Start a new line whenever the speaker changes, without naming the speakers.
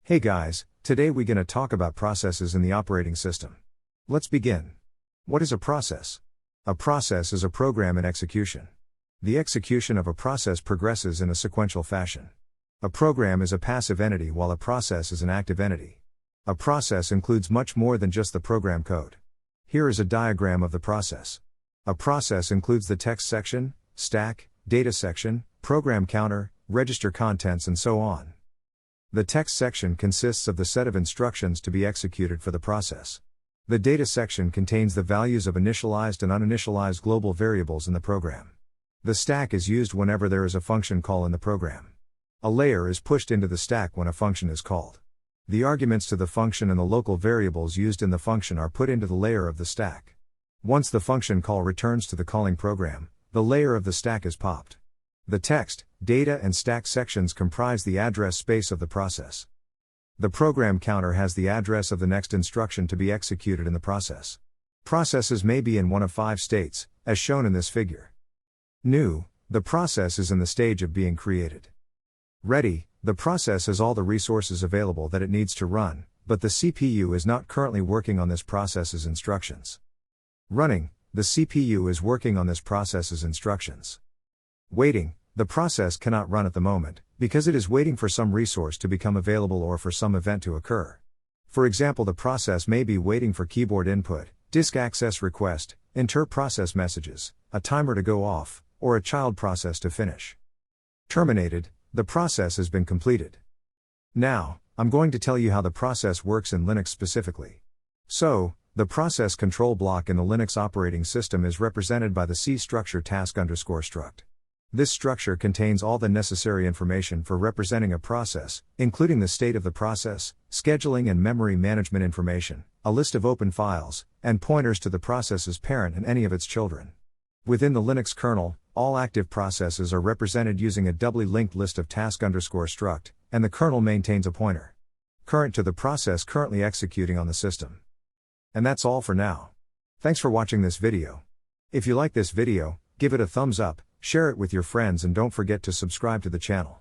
Hey guys, today we're gonna talk about processes in the operating system. Let's begin. What is a process? A process is a program in execution. The execution of a process progresses in a sequential fashion. A program is a passive entity while a process is an active entity. A process includes much more than just the program code. Here is a diagram of the process. A process includes the text section, stack, data section, program counter, register contents, and so on. The text section consists of the set of instructions to be executed for the process. The data section contains the values of initialized and uninitialized global variables in the program. The stack is used whenever there is a function call in the program. A layer is pushed into the stack when a function is called. The arguments to the function and the local variables used in the function are put into the layer of the stack. Once the function call returns to the calling program, the layer of the stack is popped. The text, data, and stack sections comprise the address space of the process. The program counter has the address of the next instruction to be executed in the process. Processes may be in one of 5 states, as shown in this figure. New, the process is in the stage of being created. Ready, the process has all the resources available that it needs to run, but the CPU is not currently working on this process's instructions. Running, the CPU is working on this process's instructions. Waiting, the process cannot run at the moment, because it is waiting for some resource to become available or for some event to occur. For example, the process may be waiting for keyboard input, disk access request, inter-process messages, a timer to go off, or a child process to finish. Terminated, the process has been completed. Now, I'm going to tell you how the process works in Linux specifically. So, the process control block in the Linux operating system is represented by the C structure task_struct. This structure contains all the necessary information for representing a process, including the state of the process, scheduling and memory management information, a list of open files, and pointers to the process's parent and any of its children. Within the Linux kernel, all active processes are represented using a doubly linked list of task_struct, and the kernel maintains a pointer current to the process currently executing on the system. And that's all for now. Thanks for watching this video. If you like this video, give it a thumbs up, share it with your friends, and don't forget to subscribe to the channel.